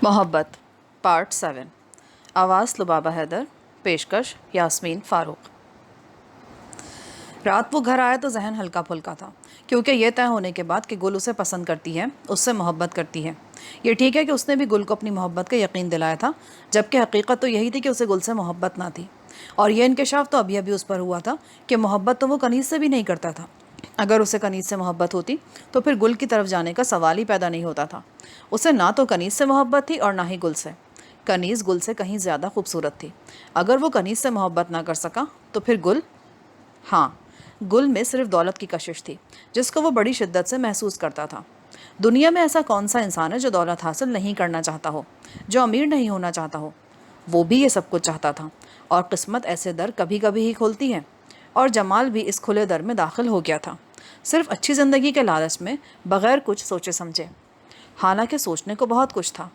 محبت پارٹ 7 آواز لبابہ حیدر، پیشکش یاسمین فاروق۔ رات وہ گھر آیا تو ذہن ہلکا پھلکا تھا، کیونکہ یہ طے ہونے کے بعد کہ گل اسے پسند کرتی ہے، اس سے محبت کرتی ہے۔ یہ ٹھیک ہے کہ اس نے بھی گل کو اپنی محبت کا یقین دلایا تھا، جبکہ حقیقت تو یہی تھی کہ اسے گل سے محبت نہ تھی، اور یہ انکشاف تو ابھی ابھی اس پر ہوا تھا کہ محبت تو وہ کنیز سے بھی نہیں کرتا تھا۔ اگر اسے کنیز سے محبت ہوتی تو پھر گل کی طرف جانے کا سوال ہی پیدا نہیں ہوتا تھا۔ اسے نہ تو کنیز سے محبت تھی اور نہ ہی گل سے۔ کنیز گل سے کہیں زیادہ خوبصورت تھی۔ اگر وہ کنیز سے محبت نہ کر سکا تو پھر گل؟ ہاں، گل میں صرف دولت کی کشش تھی، جس کو وہ بڑی شدت سے محسوس کرتا تھا۔ دنیا میں ایسا کون سا انسان ہے جو دولت حاصل نہیں کرنا چاہتا ہو، جو امیر نہیں ہونا چاہتا ہو؟ وہ بھی یہ سب کچھ چاہتا تھا، اور قسمت ایسے در کبھی کبھی ہی کھولتی ہے، اور جمال بھی اس کھلے در میں داخل ہو گیا تھا، صرف اچھی زندگی کے لالچ میں، بغیر کچھ سوچے سمجھے۔ حالانکہ سوچنے کو بہت کچھ تھا۔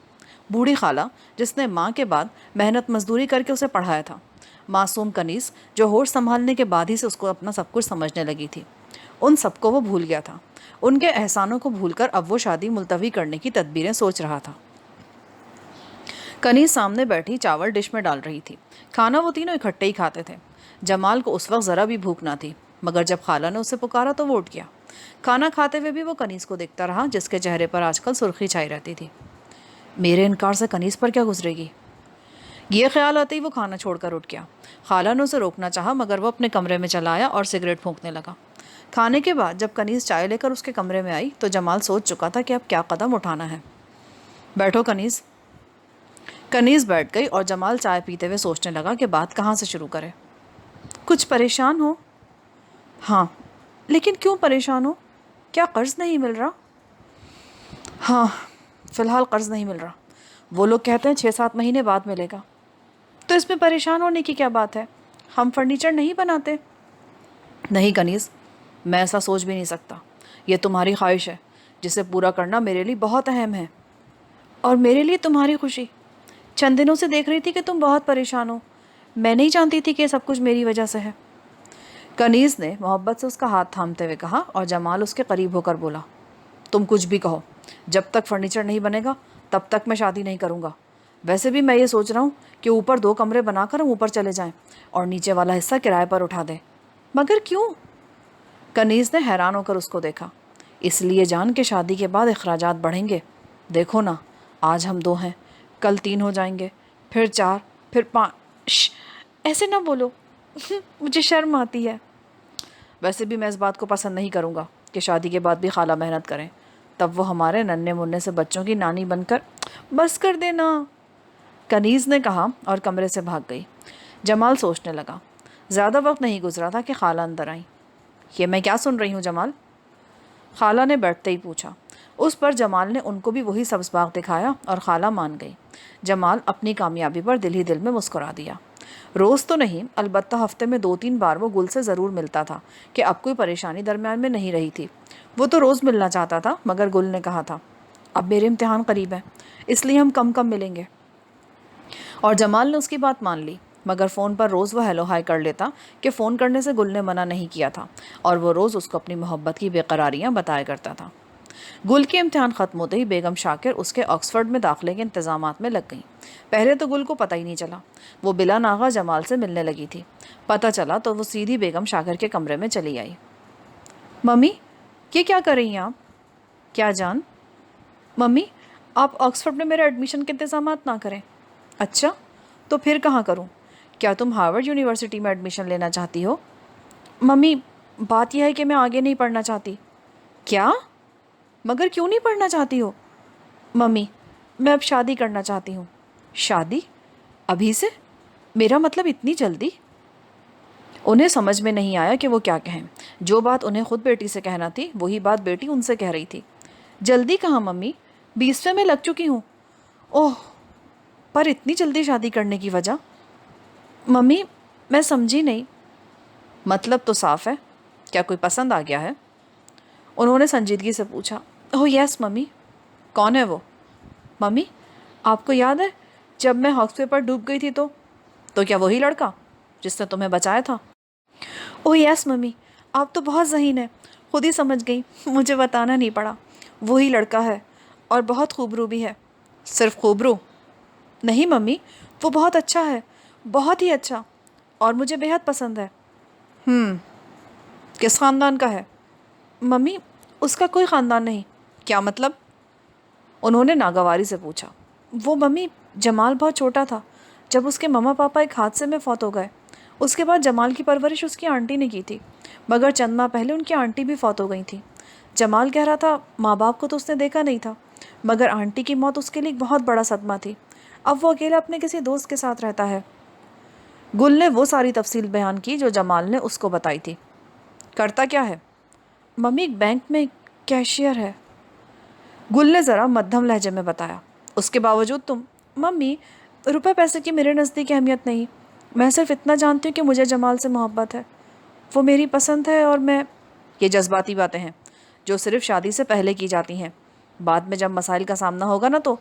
بوڑھی خالہ، جس نے ماں کے بعد محنت مزدوری کر کے اسے پڑھایا تھا، معصوم کنیز جو ہوش سنبھالنے کے بعد ہی سے اس کو اپنا سب کچھ سمجھنے لگی تھی، ان سب کو وہ بھول گیا تھا۔ ان کے احسانوں کو بھول کر اب وہ شادی ملتوی کرنے کی تدبیریں سوچ رہا تھا۔ کنیز سامنے بیٹھی چاول ڈش میں ڈال رہی تھی۔ کھانا وہ تینوں اکٹھے ہی کھاتے تھے۔ جمال کو اس وقت ذرا بھی بھوک نہ تھی، مگر جب خالہ نے اسے پکارا تو وہ اٹھ گیا۔ کھانا کھاتے ہوئے بھی وہ کنیز کو دیکھتا رہا، جس کے چہرے پر آج کل سرخی چھائی رہتی تھی۔ میرے انکار سے کنیز پر کیا گزرے گی؟ یہ خیال آتے ہی وہ کھانا چھوڑ کر اٹھ گیا۔ خالہ نے اسے روکنا چاہا، مگر وہ اپنے کمرے میں چلا آیا اور سگریٹ پھونکنے لگا۔ کھانے کے بعد جب کنیز چائے لے کر اس کے کمرے میں آئی تو جمال سوچ چکا تھا کہ اب کیا قدم اٹھانا ہے۔ بیٹھو کنیز۔ کنیز بیٹھ گئی اور جمال چائے پیتے ہوئے سوچنے لگا کہ بات کہاں سے شروع کرے۔ کچھ پریشان ہو؟ ہاں، لیکن کیوں پریشان ہو؟ کیا قرض نہیں مل رہا؟ ہاں، فی الحال قرض نہیں مل رہا۔ وہ لوگ کہتے ہیں 6-7 مہینے بعد ملے گا۔ تو اس میں پریشان ہونے کی کیا بات ہے؟ ہم فرنیچر نہیں بناتے؟ نہیں کنیز، میں ایسا سوچ بھی نہیں سکتا۔ یہ تمہاری خواہش ہے، جسے پورا کرنا میرے لیے بہت اہم ہے، اور میرے لیے تمہاری خوشی۔ چند دنوں سے دیکھ رہی تھی کہ تم بہت پریشان ہو۔ میں نہیں جانتی تھی کہ یہ سب کچھ میری وجہ سے ہے۔ کنیز نے محبت سے اس کا ہاتھ تھامتے ہوئے کہا، اور جمال اس کے قریب ہو کر بولا، تم کچھ بھی کہو، جب تک فرنیچر نہیں بنے گا تب تک میں شادی نہیں کروں گا۔ ویسے بھی میں یہ سوچ رہا ہوں کہ اوپر 2 کمرے بنا کر ہم اوپر چلے جائیں اور نیچے والا حصہ کرائے پر اٹھا دیں۔ مگر کیوں؟ کنیز نے حیران ہو کر اس کو دیکھا۔ اس لیے جان کہ شادی کے بعد اخراجات بڑھیں گے۔ دیکھو نا، آج ہم 2 ہیں، کل 3 ہو جائیں گے، پھر 4، پھر 5۔ ایسے نہ بولو، مجھے شرم آتی ہے۔ ویسے بھی میں اس بات کو پسند نہیں کروں گا کہ شادی کے بعد بھی خالہ محنت کریں، تب وہ ہمارے ننھے منھے سے بچوں کی نانی بن کر… بس کر دینا، کنیز نے کہا اور کمرے سے بھاگ گئی۔ جمال سوچنے لگا۔ زیادہ وقت نہیں گزرا تھا کہ خالہ اندر آئیں۔ یہ میں کیا سن رہی ہوں جمال؟ خالہ نے بیٹھتے ہی پوچھا۔ اس پر جمال نے ان کو بھی وہی سبز باغ دکھایا اور خالہ مان گئی۔ جمال اپنی کامیابی پر دل ہی دل میں مسکرا دیا۔ روز تو نہیں، البتہ ہفتے میں 2-3 بار وہ گل سے ضرور ملتا تھا کہ اب کوئی پریشانی درمیان میں نہیں رہی تھی۔ وہ تو روز ملنا چاہتا تھا، مگر گل نے کہا تھا، اب میرے امتحان قریب ہیں، اس لیے ہم کم کم ملیں گے، اور جمال نے اس کی بات مان لی۔ مگر فون پر روز وہ ہیلو ہائی کر لیتا کہ فون کرنے سے گل نے منع نہیں کیا تھا، اور وہ روز اس کو اپنی محبت کی بے قراریاں بتایا کرتا تھا۔ گل کے امتحان ختم ہوتے ہی بیگم شاکر اس کے آکسفورڈ میں داخلے کے انتظامات میں لگ گئیں۔ پہلے تو گل کو پتہ ہی نہیں چلا، وہ بلا ناغہ جمال سے ملنے لگی تھی۔ پتہ چلا تو وہ سیدھی بیگم شاکر کے کمرے میں چلی آئی۔ ممی، یہ کیا کر رہی ہیں آپ؟ کیا جان؟ ممی، آپ آکسفورڈ میں میرے ایڈمیشن کے انتظامات نہ کریں۔ اچھا، تو پھر کہاں کروں؟ کیا تم ہارورڈ یونیورسٹی میں ایڈمیشن لینا چاہتی ہو؟ ممی، بات یہ ہے کہ میں آگے نہیں پڑھنا چاہتی۔ کیا؟ مگر کیوں نہیں پڑھنا چاہتی ہو؟ ممی، میں اب شادی کرنا چاہتی ہوں۔ شادی؟ ابھی سے؟ میرا مطلب اتنی جلدی؟ انہیں سمجھ میں نہیں آیا کہ وہ کیا کہیں۔ جو بات انہیں خود بیٹی سے کہنا تھی، وہی بات بیٹی ان سے کہہ رہی تھی۔ جلدی کہاں ممی، 20ویں میں لگ چکی ہوں۔ اوہ، پر اتنی جلدی شادی کرنے کی وجہ؟ ممی، میں سمجھی نہیں۔ مطلب تو صاف ہے، کیا کوئی پسند آ گیا ہے؟ انہوں نے سنجیدگی سے پوچھا۔ اوہ یس ممی۔ کون ہے وہ؟ ممی، آپ کو یاد ہے جب میں ہاکس وے پر ڈوب گئی تھی تو کیا وہی لڑکا جس نے تمہیں بچایا تھا؟ اوہ یس ممی، آپ تو بہت ذہین ہیں، خود ہی سمجھ گئی، مجھے بتانا نہیں پڑا۔ وہی لڑکا ہے، اور بہت خوب رو بھی ہے۔ صرف خوبرو؟ نہیں ممی، وہ بہت اچھا ہے، بہت ہی اچھا، اور مجھے بہت پسند ہے۔ کس خاندان کا ہے؟ ممی، اس کا کوئی خاندان نہیں۔ کیا مطلب؟ انہوں نے ناگواری سے پوچھا۔ وہ ممی، جمال بہت چھوٹا تھا جب اس کے ماما پاپا ایک حادثے میں فوت ہو گئے۔ اس کے بعد جمال کی پرورش اس کی آنٹی نے کی تھی، مگر چند ماہ پہلے ان کی آنٹی بھی فوت ہو گئی تھی۔ جمال کہہ رہا تھا ماں باپ کو تو اس نے دیکھا نہیں تھا، مگر آنٹی کی موت اس کے لیے ایک بہت بڑا صدمہ تھی۔ اب وہ اکیلا اپنے کسی دوست کے ساتھ رہتا ہے۔ گل نے وہ ساری تفصیل بیان کی جو جمال نے اس کو بتائی تھی۔ کرتا کیا ہے؟ ممی، ایک بینک میں کیشیئر ہے۔ گل نے ذرا مدھم لہجے میں بتایا۔ اس کے باوجود تم؟ ممی، روپے پیسے کی میرے نزدیک اہمیت نہیں، میں صرف اتنا جانتی ہوں کہ مجھے جمال سے محبت ہے، وہ میری پسند ہے، اور میں… یہ جذباتی باتیں ہیں جو صرف شادی سے پہلے کی جاتی ہیں، بعد میں جب مسائل کا سامنا ہوگا نا تو…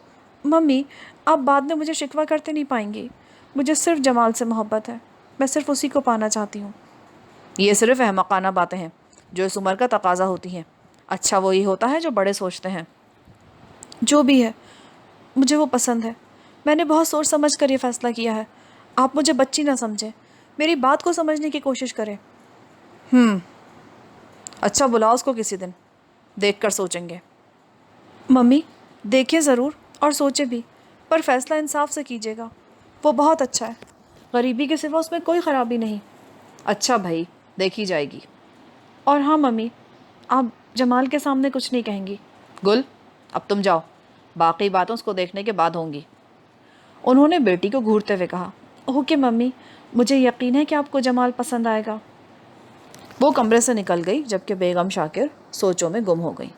ممی، آپ بعد میں مجھے شکوہ کرتے نہیں پائیں گی، مجھے صرف جمال سے محبت ہے، میں صرف اسی کو پانا چاہتی ہوں۔ یہ صرف احمقانہ باتیں ہیں جو اس عمر کا تقاضا ہوتی ہیں۔ اچھا وہی ہوتا ہے جو بڑے سوچتے ہیں۔ جو بھی ہے، مجھے وہ پسند ہے، میں نے بہت سوچ سمجھ کر یہ فیصلہ کیا ہے۔ آپ مجھے بچی نہ سمجھیں، میری بات کو سمجھنے کی کوشش کریں۔ اچھا بلاؤ اس کو کسی دن، دیکھ کر سوچیں گے۔ ممی، دیکھیں ضرور اور سوچے بھی، پر فیصلہ انصاف سے کیجیے گا۔ وہ بہت اچھا ہے، غریبی کے سوا اس میں کوئی خرابی نہیں۔ اچھا بھائی، دیکھی جائے گی۔ اور ہاں ممی، آپ جمال کے سامنے کچھ نہیں کہیں گی۔ گل، اب تم جاؤ، باقی باتوں اس کو دیکھنے کے بعد ہوں گی۔ انہوں نے بیٹی کو گھورتے ہوئے کہا۔ اوکے ممی، مجھے یقین ہے کہ آپ کو جمال پسند آئے گا۔ وہ کمرے سے نکل گئی جبکہ بیگم شاکر سوچوں میں گم ہو گئی۔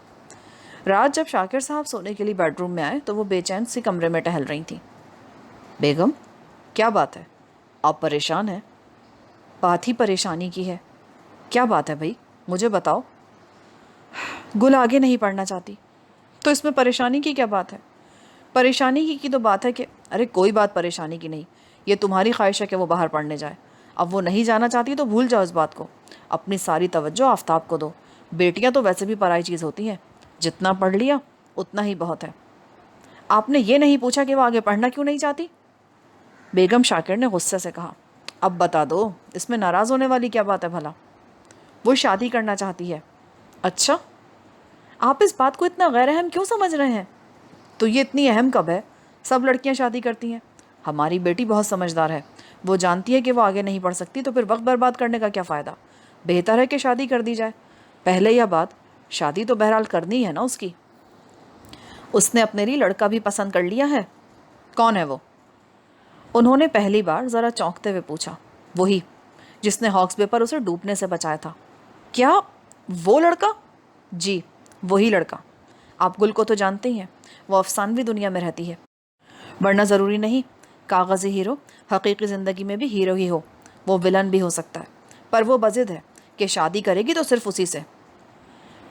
رات جب شاکر صاحب سونے کے لیے بیڈ روم میں آئے تو وہ بے چین سی کمرے میں ٹہل رہی تھیں۔ بیگم، کیا بات ہے؟ آپ پریشان ہیں؟ بات ہی پریشانی کی ہے۔ کیا بات ہے بھائی، مجھے بتاؤ۔ گل آگے نہیں پڑھنا چاہتی۔ تو اس میں پریشانی کی کیا بات ہے؟ پریشانی کی تو بات ہے کہ… ارے کوئی بات پریشانی کی نہیں، یہ تمہاری خواہش ہے کہ وہ باہر پڑھنے جائے۔ اب وہ نہیں جانا چاہتی تو بھول جاؤ اس بات کو، اپنی ساری توجہ آفتاب کو دو۔ بیٹیاں تو ویسے بھی پرائی چیز ہوتی ہیں، جتنا پڑھ لیا اتنا ہی بہت ہے۔ آپ نے یہ نہیں پوچھا کہ وہ آگے پڑھنا کیوں نہیں چاہتی؟ بیگم شاکر نے غصے سے کہا۔ اب بتا دو، اس میں ناراض ہونے والی کیا بات ہے بھلا؟ وہ شادی کرنا چاہتی ہے۔ اچھا، آپ اس بات کو اتنا غیر اہم کیوں سمجھ رہے ہیں؟ تو یہ اتنی اہم کب ہے؟ سب لڑکیاں شادی کرتی ہیں۔ ہماری بیٹی بہت سمجھدار ہے، وہ جانتی ہے کہ وہ آگے نہیں پڑھ سکتی، تو پھر وقت برباد کرنے کا کیا فائدہ؟ بہتر ہے کہ شادی کر دی جائے۔ پہلے یا بعد شادی تو بہرحال کرنی ہے نا اس کی۔ اس نے اپنے لیے لڑکا بھی پسند کر لیا ہے۔ کون ہے وہ؟ انہوں نے پہلی بار ذرا چونکتے ہوئے پوچھا۔ وہی جس نے ہاکس بے پر اسے ڈوبنے سے بچایا تھا۔ کیا وہ لڑکا؟ جی، وہی لڑکا۔ آپ گل کو تو جانتے ہی ہیں، وہ افسانوی دنیا میں رہتی ہے، ورنہ ضروری نہیں کاغذی ہیرو حقیقی زندگی میں بھی ہیرو ہی ہو، وہ ولن بھی ہو سکتا ہے، پر وہ بضد ہے کہ شادی کرے گی تو صرف اسی سے۔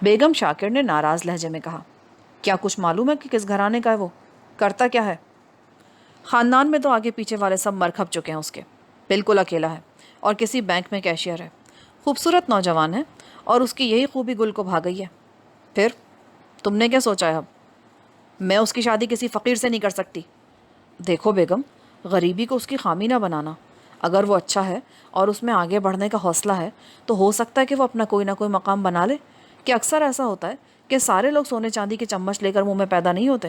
بیگم شاکر نے ناراض لہجے میں کہا۔ کیا کچھ معلوم ہے کہ کس گھرانے کا ہے وہ؟ کرتا کیا ہے؟ خاندان میں تو آگے پیچھے والے سب مر کھپ چکے ہیں اس کے، بالکل اکیلا ہے، اور کسی بینک میں کیشیئر ہے۔ خوبصورت نوجوان ہے، اور اس کی یہی خوبی گل کو بھا گئی ہے۔ پھر تم نے کیا سوچا ہے اب؟ میں اس کی شادی کسی فقیر سے نہیں کر سکتی۔ دیکھو بیگم، غریبی کو اس کی خامی نہ بنانا۔ اگر وہ اچھا ہے اور اس میں آگے بڑھنے کا حوصلہ ہے تو ہو سکتا ہے کہ وہ اپنا کوئی نہ کوئی مقام بنا لے، کہ اکثر ایسا ہوتا ہے کہ سارے لوگ سونے چاندی کے چمچ لے کر منہ میں پیدا نہیں ہوتے۔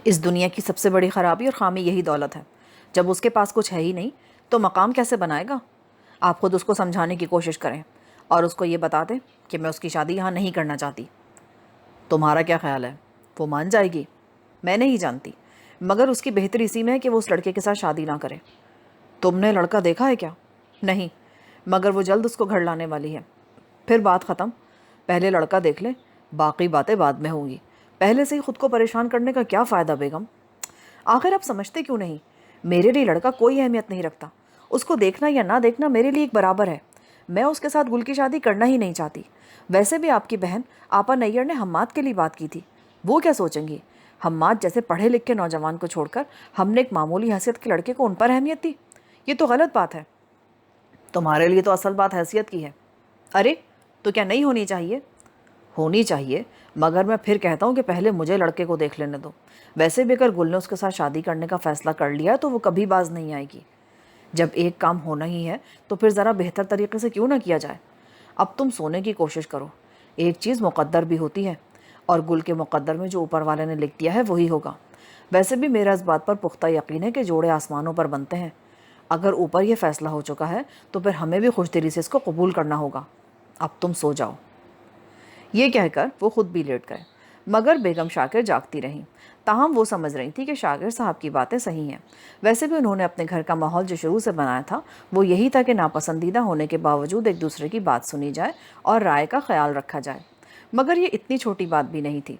اس دنیا کی سب سے بڑی خرابی اور خامی یہی دولت ہے۔ جب اس کے پاس کچھ ہے ہی نہیں تو مقام کیسے بنائے گا؟ آپ خود اس کو سمجھانے کی کوشش کریں اور اس کو یہ بتا دیں کہ میں اس کی شادی یہاں نہیں کرنا چاہتی۔ تمہارا کیا خیال ہے، وہ مان جائے گی؟ میں نہیں جانتی، مگر اس کی بہتری اسی میں ہے کہ وہ اس لڑکے کے ساتھ شادی نہ کرے۔ تم نے لڑکا دیکھا ہے کیا؟ نہیں، مگر وہ جلد اس کو گھر لانے والی ہے۔ پھر بات ختم، پہلے لڑکا دیکھ لے، باقی باتیں بعد میں ہوں گی۔ پہلے سے ہی خود کو پریشان کرنے کا کیا فائدہ بیگم؟ آخر آپ سمجھتے کیوں نہیں؟ میرے لیے لڑکا کوئی اہمیت نہیں رکھتا، اس کو دیکھنا یا نہ دیکھنا میرے لیے ایک برابر ہے۔ میں اس کے ساتھ گل کی شادی کرنا ہی نہیں چاہتی۔ ویسے بھی آپ کی بہن آپا نیئر نے حماد کے لیے بات کی تھی، وہ کیا سوچیں گی؟ حماد جیسے پڑھے لکھے نوجوان کو چھوڑ کر ہم نے ایک معمولی حیثیت کے لڑکے کو ان پر اہمیت دی، یہ تو غلط بات ہے۔ تمہارے لیے تو اصل بات حیثیت کی ہے۔ ارے تو کیا نہیں ہونی چاہیے؟ ہونی چاہیے، مگر میں پھر کہتا ہوں کہ پہلے مجھے لڑکے کو دیکھ لینے دو. ویسے بھی اگر گل نے اس کے ساتھ شادی کرنے کا فیصلہ کر لیا تو وہ کبھی باز نہیں آئے گی. جب ایک کام ہونا ہی ہے تو پھر ذرا بہتر طریقے سے کیوں نہ کیا جائے. اب تم سونے کی کوشش کرو. ایک چیز مقدر بھی ہوتی ہے، اور گل کے مقدر میں جو اوپر والے نے لکھ دیا ہے وہی ہوگا. ویسے بھی میرا اس بات پر پختہ یقین ہے کہ جوڑے آسمانوں پر بنتے ہیں. اگر اوپر یہ فیصلہ ہو چکا ہے تو پھر ہمیں بھی خوش دلی سے اس کو قبول کرنا ہوگا. اب تم سو جاؤ. یہ کہہ کر وہ خود بھی لیٹ گئے، مگر بیگم شاکر جاگتی رہیں. تاہم وہ سمجھ رہی تھی کہ شاکر صاحب کی باتیں صحیح ہیں. ویسے بھی انہوں نے اپنے گھر کا ماحول جو شروع سے بنایا تھا وہ یہی تھا کہ ناپسندیدہ ہونے کے باوجود ایک دوسرے کی بات سنی جائے اور رائے کا خیال رکھا جائے. مگر یہ اتنی چھوٹی بات بھی نہیں تھی.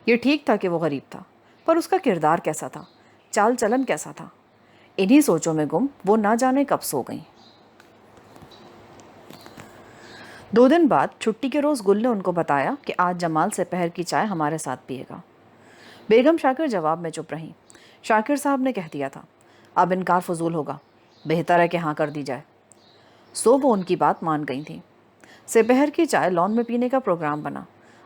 یہ ٹھیک تھا کہ وہ غریب تھا، پر اس کا کردار کیسا تھا، چال چلن کیسا تھا. انہی سوچوں میں گم وہ نہ جانے کب سو گئیں. 2 دن بعد چھٹی کے روز گل نے ان کو بتایا کہ آج جمال سے پہر کی چائے ہمارے ساتھ پیے گا. بیگم شاکر جواب میں چپ رہیں. شاکر صاحب نے کہہ دیا تھا، اب انکار فضول ہوگا، بہتر ہے کہ ہاں کر دی جائے. سو وہ ان کی بات مان گئی تھیں. سپہر کی چائے لان میں پینے کا پروگرام بنا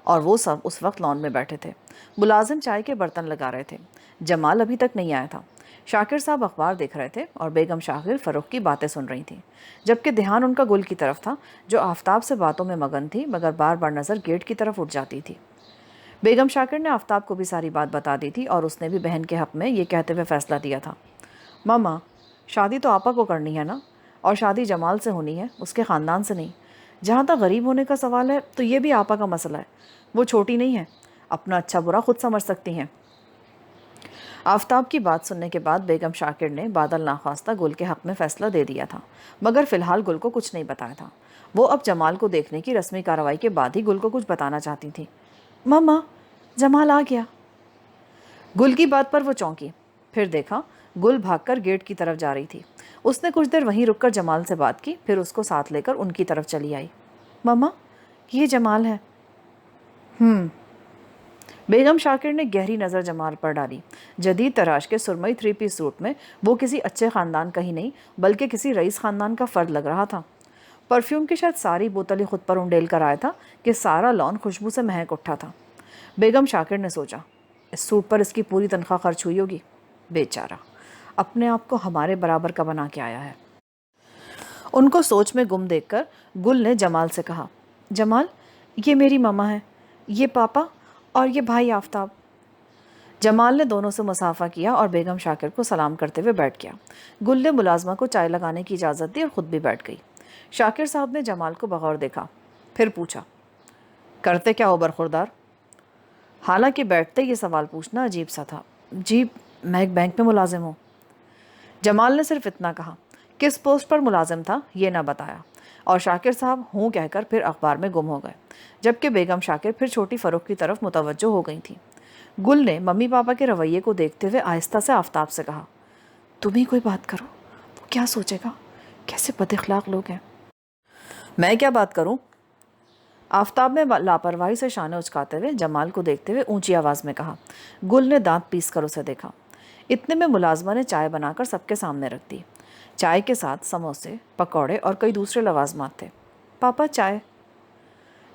اور وہ سب اس وقت لان میں بیٹھے تھے. ملازم چائے کے برتن لگا رہے تھے. جمال ابھی تک نہیں آیا تھا. شاکر صاحب اخبار دیکھ رہے تھے اور بیگم شاکر فروخت کی باتیں سن رہی تھیں، جبکہ دھیان ان کا گل کی طرف تھا جو آفتاب سے باتوں میں مگن تھی مگر بار بار نظر گیٹ کی طرف اٹھ جاتی تھی. بیگم شاکر نے آفتاب کو بھی ساری بات بتا دی تھی اور اس نے بھی بہن کے حق میں یہ کہتے ہوئے فیصلہ دیا تھا، ماما شادی تو آپا کو کرنی ہے نا، اور شادی جمال سے ہونی ہے، اس کے خاندان سے نہیں. جہاں تک غریب ہونے کا سوال ہے تو یہ بھی آپا کا مسئلہ ہے. وہ چھوٹی نہیں ہے، اپنا اچھا برا خود سمجھ سکتی ہیں. آفتاب کی بات سننے کے بعد بیگم شاکر نے بادل ناخواستہ گل کے حق میں فیصلہ دے دیا تھا، مگر فی الحال گل کو کچھ نہیں بتایا تھا. وہ اب جمال کو دیکھنے کی رسمی کارروائی کے بعد ہی گل کو کچھ بتانا چاہتی تھی. ماما جمال آ گیا. گل کی بات پر وہ چونکی. پھر دیکھا گل بھاگ کر گیٹ کی طرف جا رہی تھی. اس نے کچھ دیر وہیں رک کر جمال سے بات کی، پھر اس کو ساتھ لے کر ان کی طرف چلی آئی. ماما یہ جمال ہے. بیگم شاکر نے گہری نظر جمال پر ڈالی. جدید تراش کے سرمئی 3 پیس سوٹ میں وہ کسی اچھے خاندان کا ہی نہیں بلکہ کسی رئیس خاندان کا فرد لگ رہا تھا. پرفیوم کی شاید ساری بوتلیں خود پر انڈیل کر آیا تھا کہ سارا لان خوشبو سے مہک اٹھا تھا. بیگم شاکر نے سوچا، اس سوٹ پر اس کی پوری تنخواہ خرچ ہوئی ہوگی. بیچارہ اپنے آپ کو ہمارے برابر کا بنا کے آیا ہے. ان کو سوچ میں گم دیکھ کر گل نے جمال سے کہا، جمال یہ میری ماما ہے، یہ پاپا اور یہ بھائی آفتاب. جمال نے دونوں سے مصافحہ کیا اور بیگم شاکر کو سلام کرتے ہوئے بیٹھ گیا. گل نے ملازمہ کو چائے لگانے کی اجازت دی اور خود بھی بیٹھ گئی. شاکر صاحب نے جمال کو بغور دیکھا، پھر پوچھا، کرتے کیا ہو برخوردار؟ حالانکہ بیٹھتے یہ سوال پوچھنا عجیب سا تھا. جی میں ایک بینک میں ملازم ہوں. جمال نے صرف اتنا کہا. کس پوسٹ پر ملازم تھا یہ نہ بتایا، اور شاکر صاحب ہوں کہہ کر پھر اخبار میں گم ہو گئے، جبکہ بیگم شاکر پھر چھوٹی فروخت کی طرف متوجہ ہو گئی تھیں. گل نے ممی پاپا کے رویے کو دیکھتے ہوئے آہستہ سے آفتاب سے کہا، تم ہی کوئی بات کرو، وہ کیا سوچے گا، کیسے بد اخلاق لوگ ہیں. میں کیا بات کروں؟ آفتاب نے لاپرواہی سے شانے اچکاتے ہوئے جمال کو دیکھتے ہوئے اونچی آواز میں کہا. گل نے دانت پیس کر اسے دیکھا. اتنے میں ملازمہ نے چائے بنا کر سب کے سامنے رکھ دی. چائے کے ساتھ سموسے، پکوڑے اور کئی دوسرے لوازمات تھے. پاپا چائے.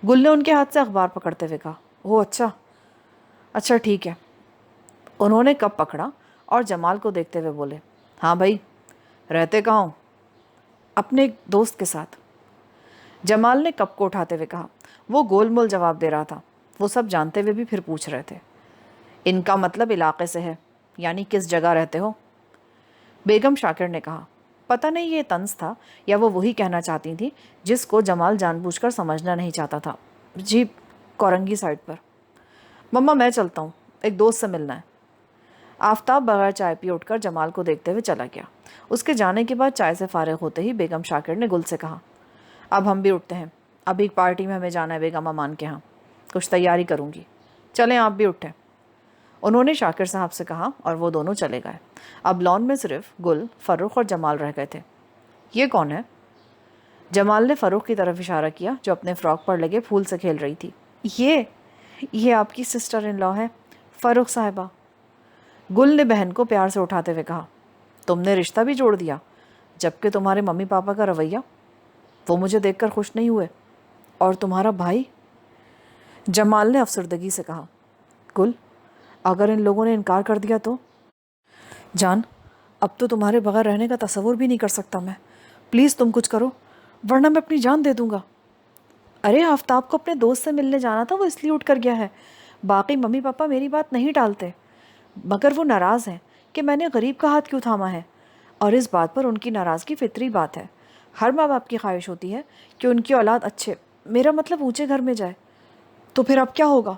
گل نے ان کے ہاتھ سے اخبار پکڑتے ہوئے کہا، اوہ اچھا ٹھیک ہے. انہوں نے کپ پکڑا اور جمال کو دیکھتے ہوئے بولے، ہاں بھائی رہتے کہاں ہوں؟ اپنے ایک دوست کے ساتھ. جمال نے کپ کو اٹھاتے ہوئے کہا. وہ گول مول جواب دے رہا تھا. وہ سب جانتے ہوئے بھی پھر پوچھ رہے تھے، ان کا مطلب علاقے سے ہے، یعنی کس جگہ رہتے ہو؟ بیگم شاکر نے کہا. پتہ نہیں یہ طنز تھا یا وہ وہی کہنا چاہتی تھی جس کو جمال جان بوجھ کر سمجھنا نہیں چاہتا تھا. جی کورنگی سائڈ پر. مما میں چلتا ہوں، ایک دوست سے ملنا ہے. آفتاب بغیر چائے پی اٹھ کر جمال کو دیکھتے ہوئے چلا گیا. اس کے جانے کے بعد چائے سے فارغ ہوتے ہی بیگم شاکر نے گل سے کہا، اب ہم بھی اٹھتے ہیں، ابھی ایک پارٹی میں ہمیں جانا ہے بیگم امان کے ہاں، کچھ تیاری کروں گی، چلیں آپ بھی اٹھیں. انہوں نے شاکر صاحب سے کہا اور وہ دونوں چلے گئے. اب لان میں صرف گل، فروخت اور جمال رہ گئے تھے. یہ کون ہے؟ جمال نے فروخت کی طرف اشارہ کیا جو اپنے فراک پر لگے پھول سے کھیل رہی تھی. یہ آپ کی سسٹر ان لا ہے، فروخت صاحبہ. گل نے بہن کو پیار سے اٹھاتے ہوئے کہا، تم نے رشتہ بھی جوڑ دیا، جبکہ تمہارے ممی پاپا کا رویہ، وہ مجھے دیکھ کر خوش نہیں ہوئے. اور تمہارا بھائی؟ جمال نے افسردگی سے کہا۔ گل، اگر ان لوگوں نے انکار کر دیا تو؟ جان، اب تو تمہارے بغیر رہنے کا تصور بھی نہیں کر سکتا میں۔ پلیز تم کچھ کرو ورنہ میں اپنی جان دے دوں گا۔ ارے آفتاب کو اپنے دوست سے ملنے جانا تھا، وہ اس لیے اٹھ کر گیا ہے۔ باقی ممی پاپا میری بات نہیں ٹالتے، مگر وہ ناراض ہیں کہ میں نے غریب کا ہاتھ کیوں تھاما ہے، اور اس بات پر ان کی ناراضگی فطری بات ہے۔ ہر ماں باپ کی خواہش ہوتی ہے کہ ان کی اولاد اچھے، میرا مطلب اونچے گھر میں جائے۔ تو پھر اب کیا ہوگا؟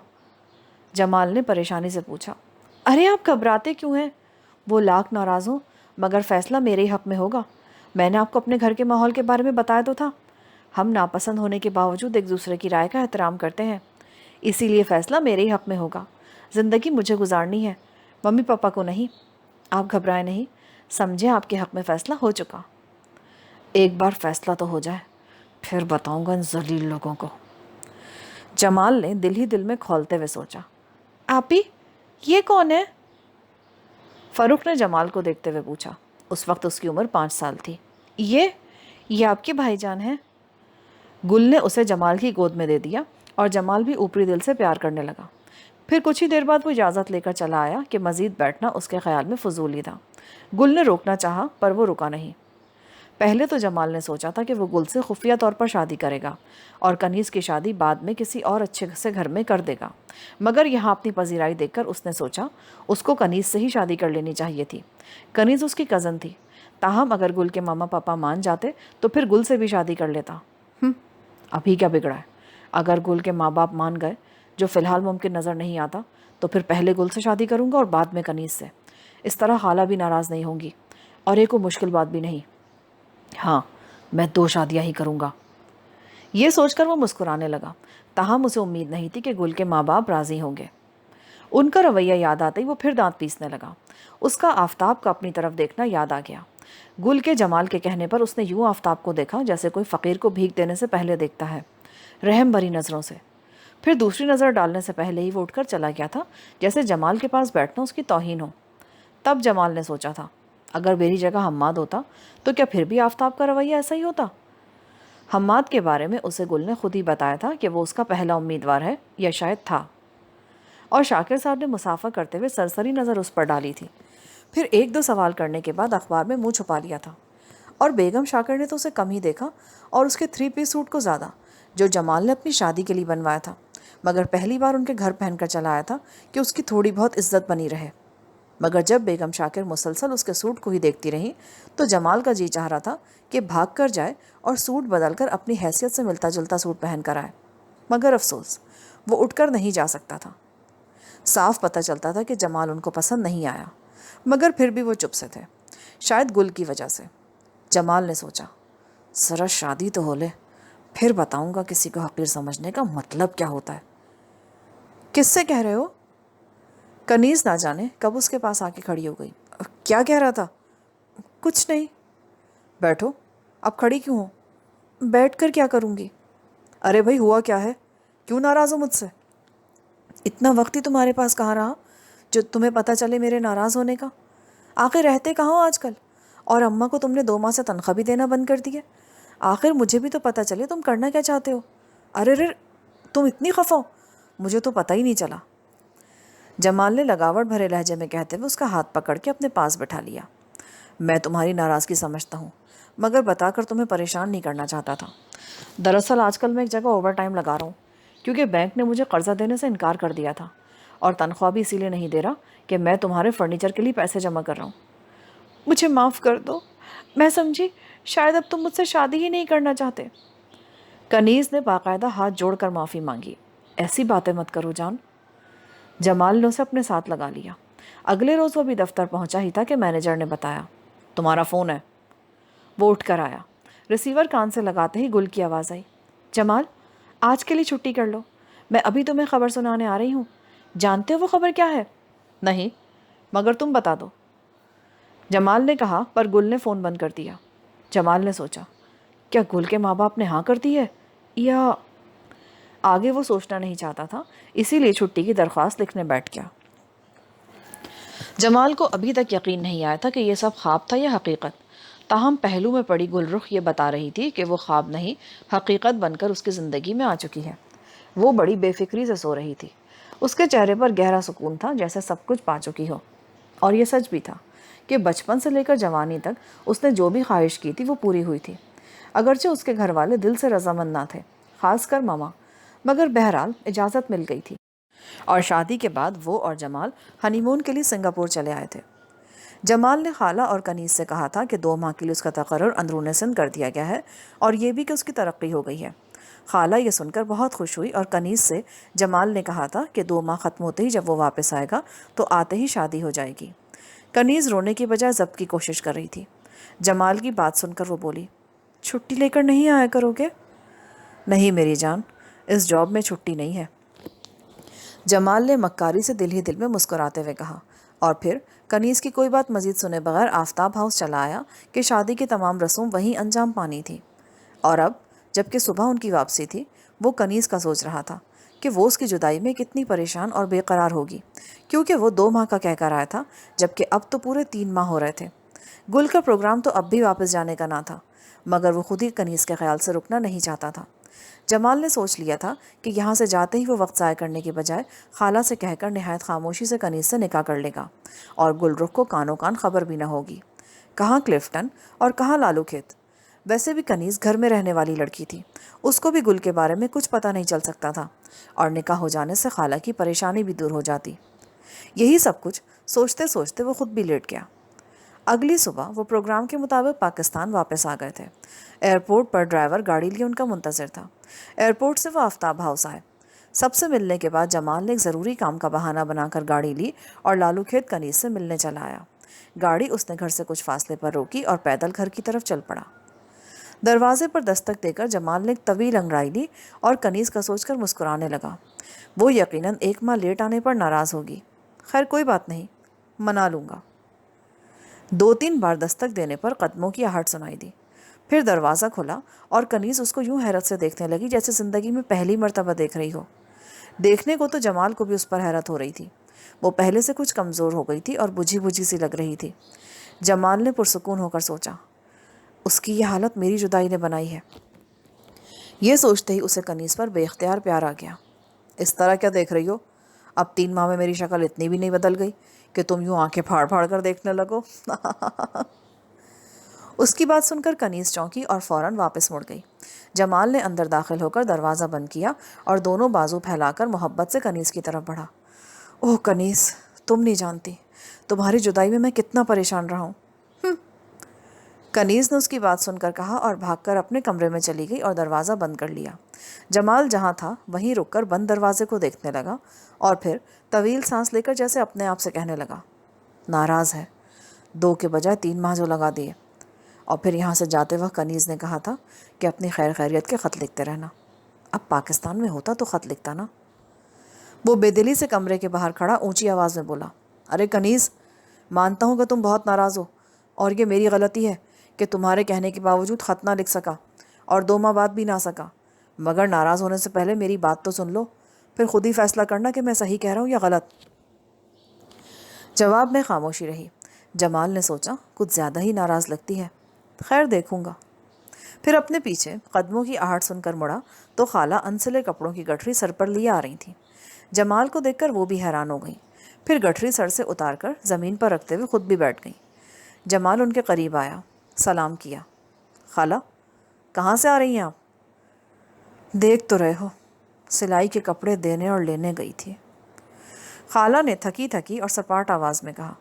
جمال نے پریشانی سے پوچھا۔ ارے آپ گھبراتے کیوں ہیں؟ وہ لاکھ ناراض ہوں مگر فیصلہ میرے ہی حق میں ہوگا۔ میں نے آپ کو اپنے گھر کے ماحول کے بارے میں بتایا تو تھا۔ ہم ناپسند ہونے کے باوجود ایک دوسرے کی رائے کا احترام کرتے ہیں، اسی لیے فیصلہ میرے ہی حق میں ہوگا۔ زندگی مجھے گزارنی ہے، ممی پاپا کو نہیں۔ آپ گھبرائے نہیں، سمجھے آپ کے حق میں فیصلہ ہو چکا۔ ایک بار فیصلہ تو ہو جائے، پھر بتاؤں گا ان ذلیل لوگوں کو۔ جمال نے دل ہی دل میں کھولتے ہوئے سوچا، آپی یہ کون ہے؟ فاروق نے جمال کو دیکھتے ہوئے پوچھا۔ اس وقت اس کی عمر 5 سال تھی۔ یہ آپ کے بھائی جان ہیں؟ گل نے اسے جمال کی گود میں دے دیا اور جمال بھی اوپری دل سے پیار کرنے لگا۔ پھر کچھ ہی دیر بعد وہ اجازت لے کر چلا آیا کہ مزید بیٹھنا اس کے خیال میں فضول ہی تھا۔ گل نے روکنا چاہا پر وہ رکا نہیں۔ پہلے تو جمال نے سوچا تھا کہ وہ گل سے خفیہ طور پر شادی کرے گا اور کنیز کی شادی بعد میں کسی اور اچھے سے گھر میں کر دے گا، مگر یہاں اپنی پذیرائی دیکھ کر اس نے سوچا اس کو کنیز سے ہی شادی کر لینی چاہیے تھی۔ کنیز اس کی کزن تھی، تاہم اگر گل کے ماما پاپا مان جاتے تو پھر گل سے بھی شادی کر لیتا۔ ابھی کیا بگڑا ہے؟ اگر گل کے ماں باپ مان گئے، جو فی الحال ممکن نظر نہیں آتا، تو پھر پہلے گل سے شادی کروں گا اور بعد میں کنیز سے۔ اس طرح خالہ بھی ناراض نہیں ہوں گی اور ایک وہ مشکل بات بھی نہیں۔ ہاں، میں 2 شادیاں ہی کروں گا۔ یہ سوچ کر وہ مسکرانے لگا، تاہم اسے امید نہیں تھی کہ گل کے ماں باپ راضی ہوں گے۔ ان کا رویہ یاد آتے ہی وہ پھر دانت پیسنے لگا۔ اس کا آفتاب کا اپنی طرف دیکھنا یاد آ گیا۔ گل کے جمال کے کہنے پر اس نے یوں آفتاب کو دیکھا جیسے کوئی فقیر کو بھیک دینے سے پہلے دیکھتا ہے، رحم بھری نظروں سے۔ پھر دوسری نظر ڈالنے سے پہلے ہی وہ اٹھ کر چلا گیا تھا، جیسے جمال کے پاس بیٹھنا اس کی توہین ہو۔ تب جمال نے سوچا تھا، اگر میری جگہ حماد ہوتا تو کیا پھر بھی آفتاب کا رویہ ایسا ہی ہوتا؟ حماد کے بارے میں اسے گل نے خود ہی بتایا تھا کہ وہ اس کا پہلا امیدوار ہے، یا شاید تھا، اور شاکر صاحب نے مسافہ کرتے ہوئے سرسری نظر اس پر ڈالی تھی۔ پھر 1-2 سوال کرنے کے بعد اخبار میں منہ چھپا لیا تھا، اور بیگم شاکر نے تو اسے کم ہی دیکھا اور اس کے 3 پیس سوٹ کو زیادہ، جو جمال نے اپنی شادی کے لیے بنوایا تھا، مگر پہلی بار ان کے گھر پہن کر چلا آیا تھا کہ اس کی تھوڑی بہت عزت بنی رہے۔ مگر جب بیگم شاکر مسلسل اس کے سوٹ کو ہی دیکھتی رہیں تو جمال کا جی چاہ رہا تھا کہ بھاگ کر جائے اور سوٹ بدل کر اپنی حیثیت سے ملتا جلتا سوٹ پہن کر آئے، مگر افسوس وہ اٹھ کر نہیں جا سکتا تھا۔ صاف پتہ چلتا تھا کہ جمال ان کو پسند نہیں آیا، مگر پھر بھی وہ چپ سے تھے، شاید گل کی وجہ سے۔ جمال نے سوچا، ذرا شادی تو ہو لے، پھر بتاؤں گا کسی کو حقیر سمجھنے کا مطلب کیا ہوتا ہے۔ کس سے کہہ رہے ہو؟ کنیز نہ جانے کب اس کے پاس آ کے کھڑی ہو گئی۔ کیا کہہ رہا تھا؟ کچھ نہیں۔ بیٹھو، اب کھڑی کیوں ہو؟ بیٹھ کر کیا کروں گی؟ ارے بھائی ہوا کیا ہے؟ کیوں ناراض ہو مجھ سے؟ اتنا وقت ہی تمہارے پاس کہاں رہا جو تمہیں پتہ چلے میرے ناراض ہونے کا؟ آخر رہتے کہاں ہو آج کل؟ اور اماں کو تم نے 2 ماہ سے تنخواہ بھی دینا بند کر دی ہے۔ آخر مجھے بھی تو پتہ چلے تم کرنا کیا چاہتے ہو۔ ارے تم اتنی خفا ہو، مجھے تو پتہ ہی نہیں چلا۔ جمال نے لگاوٹ بھرے لہجے میں کہتے ہوئے اس کا ہاتھ پکڑ کے اپنے پاس بٹھا لیا۔ میں تمہاری ناراضگی سمجھتا ہوں، مگر بتا کر تمہیں پریشان نہیں کرنا چاہتا تھا۔ دراصل آج کل میں ایک جگہ اوور ٹائم لگا رہا ہوں، کیونکہ بینک نے مجھے قرضہ دینے سے انکار کر دیا تھا، اور تنخواہ بھی اسی لیے نہیں دے رہا کہ میں تمہارے فرنیچر کے لیے پیسے جمع کر رہا ہوں۔ مجھے معاف کر دو، میں سمجھی شاید اب تم مجھ سے شادی ہی نہیں کرنا چاہتے۔ کنیز نے باقاعدہ ہاتھ جوڑ کر معافی مانگی۔ ایسی باتیں مت کرو جان۔ جمال نے اسے اپنے ساتھ لگا لیا۔ اگلے روز وہ بھی دفتر پہنچا ہی تھا کہ مینیجر نے بتایا، تمہارا فون ہے۔ وہ اٹھ کر آیا۔ ریسیور کان سے لگاتے ہی گل کی آواز آئی، جمال آج کے لیے چھٹی کر لو، میں ابھی تمہیں خبر سنانے آ رہی ہوں۔ جانتے ہو وہ خبر کیا ہے؟ نہیں، مگر تم بتا دو، جمال نے کہا، پر گل نے فون بند کر دیا۔ جمال نے سوچا، کیا گل کے ماں باپ نے ہاں کر دی ہے، یا آگے وہ سوچنا نہیں چاہتا تھا، اسی لیے چھٹی کی درخواست لکھنے بیٹھ گیا۔ جمال کو ابھی تک یقین نہیں آیا تھا کہ یہ سب خواب تھا یا حقیقت، تاہم پہلو میں پڑی گل رخ یہ بتا رہی تھی کہ وہ خواب نہیں، حقیقت بن کر اس کی زندگی میں آ چکی ہے۔ وہ بڑی بے فکری سے سو رہی تھی. اس کے چہرے پر گہرا سکون تھا، جیسے سب کچھ پا چکی ہو. اور یہ سچ بھی تھا کہ بچپن سے لے کر جوانی تک اس نے جو بھی خواہش کی تھی وہ پوری ہوئی تھی. اگرچہ اس کے گھر والے دل سے رضامند نہ تھے، خاص کر ماما، مگر بہرحال اجازت مل گئی تھی. اور شادی کے بعد وہ اور جمال ہنی مون کے لیے سنگاپور چلے آئے تھے. جمال نے خالہ اور کنیز سے کہا تھا کہ 2 ماہ کے لیے اس کا تقرر اندرون سندھ کر دیا گیا ہے، اور یہ بھی کہ اس کی ترقی ہو گئی ہے. خالہ یہ سن کر بہت خوش ہوئی، اور کنیز سے جمال نے کہا تھا کہ 2 ماہ ختم ہوتے ہی جب وہ واپس آئے گا تو آتے ہی شادی ہو جائے گی. کنیز رونے کی بجائے ضبط کی کوشش کر رہی تھی. جمال کی بات سن کر وہ بولی، چھٹی لے کر نہیں آیا کرو گے؟ نہیں میری جان، اس جاب میں چھٹی نہیں ہے. جمال نے مکاری سے دل ہی دل میں مسکراتے ہوئے کہا، اور پھر کنیز کی کوئی بات مزید سنے بغیر آفتاب ہاؤس چلا آیا کہ شادی کی تمام رسوم وہیں انجام پانی تھی. اور اب جب کہ صبح ان کی واپسی تھی، وہ کنیز کا سوچ رہا تھا کہ وہ اس کی جدائی میں کتنی پریشان اور بے قرار ہوگی، کیونکہ وہ 2 ماہ کا کہہ کر آیا تھا، جبکہ اب تو پورے 3 ماہ ہو رہے تھے. گل کا پروگرام تو اب بھی واپس جانے کا نہ تھا، مگر وہ خود ہی کنیز کے خیال سے رکنا نہیں چاہتا تھا. جمال نے سوچ لیا تھا کہ یہاں سے جاتے ہی وہ وقت ضائع کرنے کے بجائے خالہ سے کہہ کر نہایت خاموشی سے کنیز سے نکاح کر لے گا، اور گل رخ کو کانوں کان خبر بھی نہ ہوگی. کہاں کلفٹن اور کہاں لالو کھیت. ویسے بھی کنیز گھر میں رہنے والی لڑکی تھی، اس کو بھی گل کے بارے میں کچھ پتہ نہیں چل سکتا تھا، اور نکاح ہو جانے سے خالہ کی پریشانی بھی دور ہو جاتی. یہی سب کچھ سوچتے سوچتے وہ خود بھی لیٹ گیا. اگلی صبح وہ پروگرام کے مطابق پاکستان واپس آ گئے تھے. ایئرپورٹ پر ڈرائیور گاڑی لیے ان کا منتظر تھا. ایئرپورٹ سے وہ آفتاب ہاؤس آئے. سب سے ملنے کے بعد جمال نے ایک ضروری کام کا بہانہ بنا کر گاڑی لی اور لالو کھیت کنیز سے ملنے چلا آیا. گاڑی اس نے گھر سے کچھ فاصلے پر روکی اور پیدل گھر کی طرف چل پڑا. دروازے پر دستک دے کر جمال نے ایک طویل انگڑائی لی اور کنیز کا سوچ کر مسکرانے لگا. وہ یقیناً 1 ماہ لیٹ آنے پر ناراض ہوگی. خیر کوئی بات نہیں، منا لوں گا. 2-3 بار دستک دینے پر قدموں کی آہٹ سنائی دی. پھر دروازہ کھلا اور کنیز اس کو یوں حیرت سے دیکھنے لگی جیسے زندگی میں پہلی مرتبہ دیکھ رہی ہو. دیکھنے کو تو جمال کو بھی اس پر حیرت ہو رہی تھی. وہ پہلے سے کچھ کمزور ہو گئی تھی اور بجھی بجھی سی لگ رہی تھی. جمال نے پرسکون ہو کر سوچا، اس کی یہ حالت میری جدائی نے بنائی ہے. یہ سوچتے ہی اسے کنیز پر بے اختیار پیار آ گیا. اس طرح کیا دیکھ رہی ہو؟ اب 3 ماہ میں میری شکل اتنی بھی نہیں بدل گئی کہ تم یوں آنکھیں پھاڑ پھاڑ کر دیکھنے لگو. اس کی بات سن کر کنیز چونکی اور فوراً واپس مڑ گئی. جمال نے اندر داخل ہو کر دروازہ بند کیا اور دونوں بازو پھیلا کر محبت سے کنیز کی طرف بڑھا. اوہ کنیز، تم نہیں جانتی تمہاری جدائی میں کتنا پریشان رہا ہوں. کنیز نے اس کی بات سن کر کہا اور بھاگ کر اپنے کمرے میں چلی گئی اور دروازہ بند کر لیا. جمال جہاں تھا وہیں رک کر بند دروازے کو دیکھنے لگا اور پھر طویل سانس لے کر جیسے اپنے آپ سے کہنے لگا، ناراض ہے، 2 کے بجائے 3 ماہ جو لگا دیے. اور پھر یہاں سے جاتے وقت کنیز نے کہا تھا کہ اپنی خیر خیریت کے خط لکھتے رہنا. اب پاکستان میں ہوتا تو خط لکھتا نا. وہ بے دلی سے کمرے کے باہر کھڑا اونچی آواز میں بولا، ارے کنیز، مانتا ہوں کہ تم بہت ناراض ہو، اور یہ میری غلطی ہے کہ تمہارے کہنے کے باوجود خط نہ لکھ سکا اور 2 ماہ بعد بھی نہ سکا. مگر ناراض ہونے سے پہلے میری بات تو سن لو، پھر خود ہی فیصلہ کرنا کہ میں صحیح کہہ رہا ہوں یا غلط. جواب میں خاموشی رہی. جمال نے سوچا کچھ زیادہ ہی ناراض لگتی ہے، خیر دیکھوں گا. پھر اپنے پیچھے قدموں کی آہٹ سن کر مڑا تو خالہ انسلے کپڑوں کی گٹھری سر پر لیے آ رہی تھی. جمال کو دیکھ کر وہ بھی حیران ہو گئی. پھر گٹھری سر سے اتار کر زمین پر رکھتے ہوئے خود بھی بیٹھ گئی. جمال ان کے قریب آیا، سلام کیا. خالہ، کہاں سے آ رہی ہیں آپ؟ دیکھ تو رہے ہو، سلائی کے کپڑے دینے اور لینے گئی تھی. خالہ نے تھکی تھکی اور سپاٹ آواز میں کہا.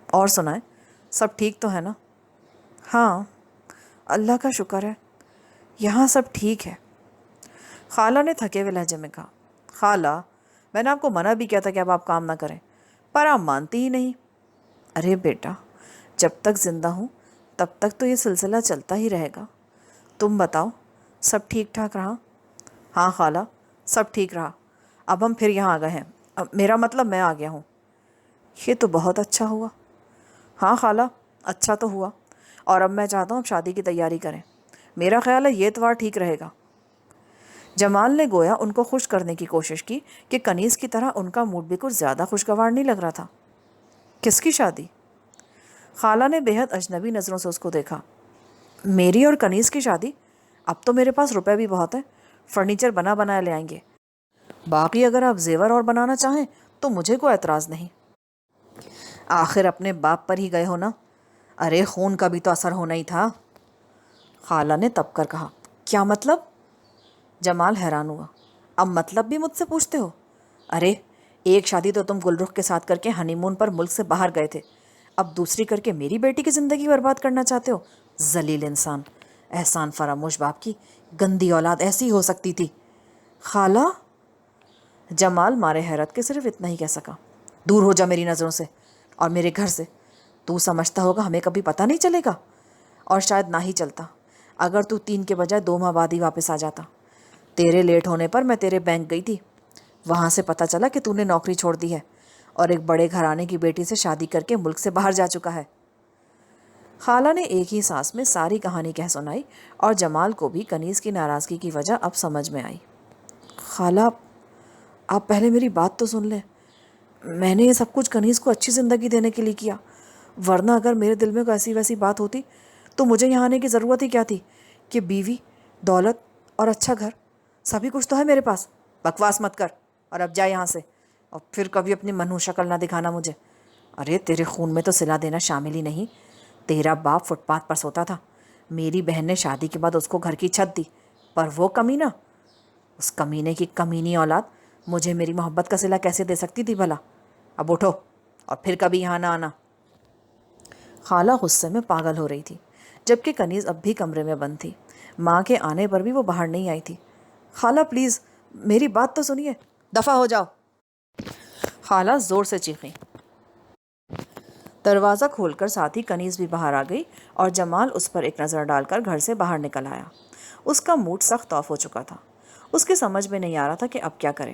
اور سنائیں، سب ٹھیک تو ہے نا؟ ہاں اللہ کا شکر ہے، یہاں سب ٹھیک ہے. خالہ نے تھکے ہوئے لہجے میں کہا. خالہ، میں نے آپ کو منع بھی کیا تھا کہ اب آپ کام نہ کریں، پر آپ مانتی ہی نہیں. ارے بیٹا، جب تک زندہ ہوں تب تک تو یہ سلسلہ چلتا ہی رہے گا. تم بتاؤ، سب ٹھیک ٹھاک رہا؟ ہاں خالہ، سب ٹھیک رہا. اب ہم پھر یہاں آ گئے ہیں، میرا مطلب میں آ گیا ہوں. یہ تو بہت اچھا ہوا. ہاں خالہ، اچھا تو ہوا، اور اب میں چاہتا ہوں اب شادی کی تیاری کریں. میرا خیال ہے یہ اتوار ٹھیک رہے گا. جمال نے گویا ان کو خوش کرنے کی کوشش کی کہ کنیز کی طرح ان کا موڈ بھی کچھ زیادہ خوشگوار نہیں لگ رہا تھا. کس کی شادی؟ خالہ نے بے حد اجنبی نظروں سے اس کو دیکھا. میری اور کنیز کی شادی؟ اب تو میرے پاس روپے بھی بہت ہیں، فرنیچر بنا بنایا لے آئیں گے. باقی اگر آپ زیور اور بنانا چاہیں تو مجھے کوئی اعتراض نہیں، آخر اپنے باپ پر ہی گئے ہو نا۔ ارے خون کا بھی تو اثر ہونا ہی تھا۔ خالہ نے تب کر کہا۔ کیا مطلب؟ جمال حیران ہوا۔ اب مطلب بھی مجھ سے پوچھتے ہو؟ ارے ایک شادی تو تم گل رخ کے ساتھ کر کے ہنی مون پر ملک سے باہر گئے تھے، اب دوسری کر کے میری بیٹی کی زندگی برباد کرنا چاہتے ہو؟ ذلیل انسان، احسان فراموش باپ کی گندی اولاد ایسی ہو سکتی تھی۔ خالہ؟ جمال مارے حیرت کے صرف اتنا ہی کہہ سکا۔ دور ہو جا میری نظروں سے اور میرے گھر سے۔ تو سمجھتا ہوگا ہمیں کبھی پتہ نہیں چلے گا، اور شاید نہ ہی چلتا اگر تو 3 کے بجائے 2 ماہ بعد ہی واپس آ جاتا۔ تیرے لیٹ ہونے پر میں تیرے بینک گئی تھی، وہاں سے پتہ چلا کہ تو نے نوکری چھوڑ دی ہے اور ایک بڑے گھرانے کی بیٹی سے شادی کر کے ملک سے باہر جا چکا ہے۔ خالہ نے ایک ہی سانس میں ساری کہانی کہہ سنائی اور جمال کو بھی کنیز کی ناراضگی کی وجہ اب سمجھ میں آئی۔ خالہ آپ پہلے میری بات تو سن لیں، میں نے یہ سب کچھ کنیز کو اچھی زندگی دینے کے لیے کیا، ورنہ اگر میرے دل میں کوئی ایسی ویسی بات ہوتی تو مجھے یہاں آنے کی ضرورت ہی کیا تھی کہ بیوی، دولت اور اچھا گھر سبھی کچھ تو ہے میرے پاس۔ بکواس مت کر اور اب جا یہاں سے، اور پھر کبھی اپنی منحوس شکل نہ دکھانا مجھے۔ ارے تیرے خون میں تو صلہ دینا شامل ہی نہیں، تیرا باپ فٹ پاتھ پر سوتا تھا، میری بہن نے شادی کے بعد اس کو گھر کی چھت دی، پر وہ کمینہ، اس کمینے کی کمینی اولاد مجھے میری محبت کا صلہ کیسے دے سکتی تھی بھلا؟ اب اٹھو اور پھر کبھی یہاں نہ آنا۔ خالہ غصے میں پاگل ہو رہی تھی، جبکہ کنیز اب بھی کمرے میں بند تھی۔ ماں کے آنے پر بھی وہ باہر نہیں آئی تھی۔ خالہ پلیز میری بات تو سنیے، دفع ہو جاؤ، خالہ زور سے چیخیں۔ دروازہ کھول کر ساتھ ہی کنیز بھی باہر آ گئی اور جمال اس پر ایک نظر ڈال کر گھر سے باہر نکل آیا۔ اس کا موڈ سخت آف ہو چکا تھا، اس کی سمجھ میں نہیں آ رہا تھا کہ اب کیا کرے۔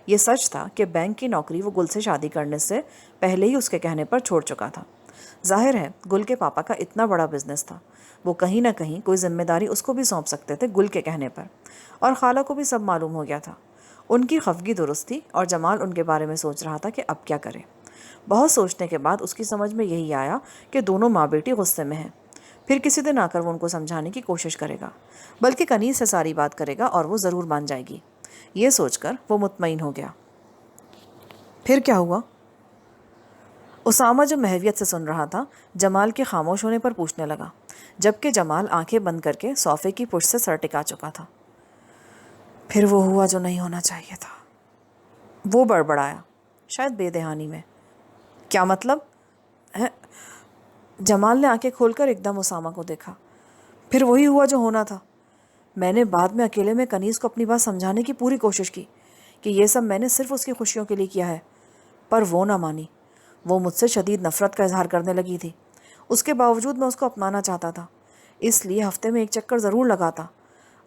یہ سچ تھا کہ بینک کی نوکری وہ گل سے شادی کرنے سے پہلے ہی اس کے کہنے پر چھوڑ چکا تھا۔ ظاہر ہے گل کے پاپا کا اتنا بڑا بزنس تھا، وہ کہیں نہ کہیں کوئی ذمہ داری اس کو بھی سونپ سکتے تھے گل کے کہنے پر، اور خالہ کو بھی سب معلوم ہو گیا تھا۔ ان کی خفگی درست تھی اور جمال ان کے بارے میں سوچ رہا تھا کہ اب کیا کرے۔ بہت سوچنے کے بعد اس کی سمجھ میں یہی آیا کہ دونوں ماں بیٹی غصے میں ہیں، پھر کسی دن آ کر وہ ان کو سمجھانے کی کوشش کرے گا، بلکہ کنیز سے ساری بات کرے گا اور وہ ضرور مان جائے گی۔ یہ سوچ کر وہ مطمئن ہو گیا۔ پھر کیا ہوا؟ اسامہ جو محویت سے سن رہا تھا جمال کے خاموش ہونے پر پوچھنے لگا، جبکہ جمال آنکھیں بند کر کے صوفے کی پشت سے سر ٹکا چکا تھا۔ پھر وہ ہوا جو نہیں ہونا چاہیے تھا، وہ بڑبڑایا، شاید بے دہانی میں۔ کیا مطلب؟ جمال نے آنکھیں کھول کر ایک دم اسامہ کو دیکھا۔ پھر وہی ہوا جو ہونا تھا۔ میں نے بعد میں اکیلے میں کنیز کو اپنی بات سمجھانے کی پوری کوشش کی کہ یہ سب میں نے صرف اس کی خوشیوں کے لیے کیا ہے، پر وہ نہ مانی۔ وہ مجھ سے شدید نفرت کا اظہار کرنے لگی تھی۔ اس کے باوجود میں اس کو اپنانا چاہتا تھا، اس لیے ہفتے میں ایک چکر ضرور لگاتا،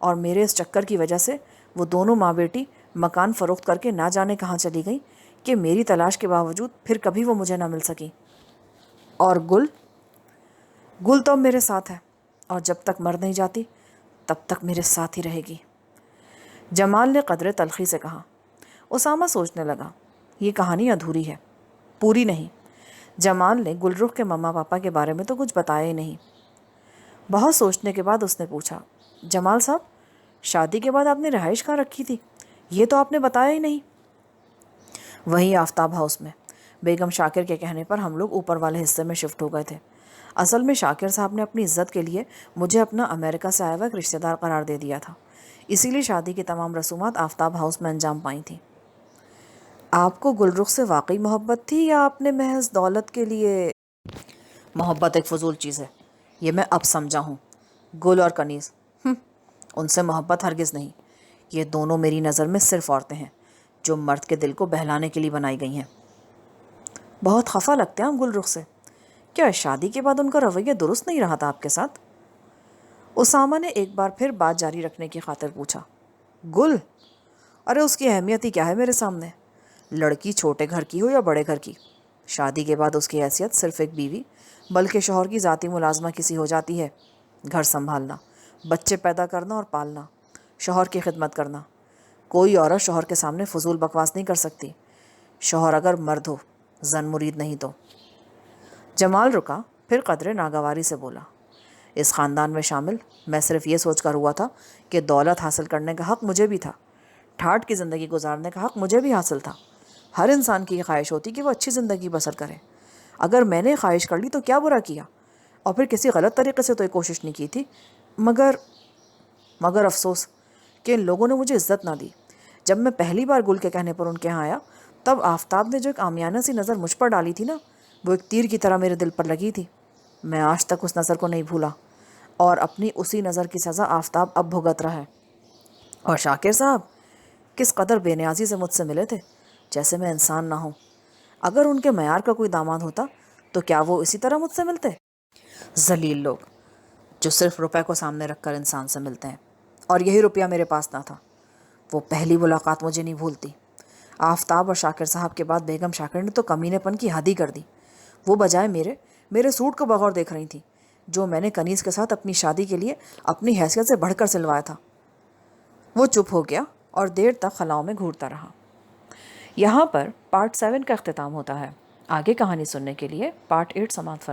اور میرے اس چکر کی وجہ سے وہ دونوں ماں بیٹی مکان فروخت کر کے نہ جانے کہاں چلی گئیں کہ میری تلاش کے باوجود پھر کبھی وہ مجھے نہ مل سکی۔ اور گل تو اب میرے ساتھ ہے، اور جب تک مر نہیں جاتی تب تک میرے ساتھ ہی رہے گی، جمال نے قدرے تلخی سے کہا۔ اسامہ سوچنے لگا، یہ کہانی ادھوری ہے، پوری نہیں۔ جمال نے گل رخ کے مما پاپا کے بارے میں تو کچھ بتایا ہی نہیں۔ بہت سوچنے کے بعد اس نے پوچھا، جمال صاحب شادی کے بعد آپ نے رہائش کہاں رکھی تھی؟ یہ تو آپ نے بتایا ہی نہیں۔ وہی آفتاب ہاؤس میں، بیگم شاکر کے کہنے پر ہم لوگ اوپر والے حصے میں شفٹ ہو گئے تھے۔ اصل میں شاکر صاحب نے اپنی عزت کے لیے مجھے اپنا امریکہ سے آیا ہوا ایک رشتہ دار قرار دے دیا تھا، اسی لیے شادی کی تمام رسومات آفتاب ہاؤس میں انجام پائی تھیں۔ آپ کو گل رخ سے واقعی محبت تھی یا آپ نے محض دولت کے لیے؟ محبت ایک فضول چیز ہے، یہ میں اب سمجھا ہوں۔ گل اور کنیز، ان سے محبت ہرگز نہیں۔ یہ دونوں میری نظر میں صرف عورتیں ہیں جو مرد کے دل کو بہلانے کے لیے بنائی گئی ہیں۔ بہت خفا لگتے ہیں آپ گل رخ سے، کیا شادی کے بعد ان کا رویہ درست نہیں رہا تھا آپ کے ساتھ؟ اسامہ نے ایک بار پھر بات جاری رکھنے کی خاطر پوچھا۔ گل؟ ارے اس کی اہمیت ہی کیا ہے میرے سامنے، لڑکی چھوٹے گھر کی ہو یا بڑے گھر کی، شادی کے بعد اس کی حیثیت صرف ایک بیوی بلکہ شوہر کی ذاتی ملازمہ کسی ہو جاتی ہے۔ گھر سنبھالنا، بچے پیدا کرنا اور پالنا، شوہر کی خدمت کرنا۔ کوئی عورت شوہر کے سامنے فضول بکواس نہیں کر سکتی، شوہر اگر مرد ہو، زن مرید نہیں تو۔ جمال رکا، پھر قدرے ناگواری سے بولا، اس خاندان میں شامل میں صرف یہ سوچ کر ہوا تھا کہ دولت حاصل کرنے کا حق مجھے بھی تھا، ٹھاٹ کی زندگی گزارنے کا حق مجھے بھی حاصل تھا۔ ہر انسان کی یہ خواہش ہوتی کہ وہ اچھی زندگی بسر کرے۔ اگر میں نے خواہش کر لی تو کیا برا کیا، اور پھر کسی غلط طریقے سے تو یہ کوشش نہیں کی تھی۔ مگر افسوس کہ ان لوگوں نے مجھے عزت نہ دی۔ جب میں پہلی بار گل کے کہنے پر ان کے ہاں آیا، تب آفتاب نے جو ایک عامیانہ سی نظر مجھ پر ڈالی تھی نا، وہ ایک تیر کی طرح میرے دل پر لگی تھی۔ میں آج تک اس نظر کو نہیں بھولا، اور اپنی اسی نظر کی سزا آفتاب اب بھگت رہا ہے۔ اور شاکر صاحب کس قدر بے نیازی سے مجھ سے ملے تھے، جیسے میں انسان نہ ہوں۔ اگر ان کے معیار کا کوئی داماد ہوتا تو کیا وہ اسی طرح مجھ سے ملتے؟ ذلیل لوگ جو صرف روپے کو سامنے رکھ کر انسان سے ملتے ہیں، اور یہی روپیہ میرے پاس نہ تھا۔ وہ پہلی ملاقات مجھے نہیں بھولتی۔ آفتاب اور شاکر صاحب کے بعد بیگم شاکر نے تو کمینے پن کی حد ہی کر دی۔ وہ بجائے میرے سوٹ کو بغور دیکھ رہی تھیں، جو میں نے کنیز کے ساتھ اپنی شادی کے لیے اپنی حیثیت سے بڑھ کر سلوایا تھا۔ وہ چپ ہو گیا اور دیر تک خلاؤں میں گھورتا رہا۔ یہاں پر پارٹ 7 کا اختتام ہوتا ہے۔ آگے کہانی سننے کے لیے پارٹ 8 سماعت فرمائیں۔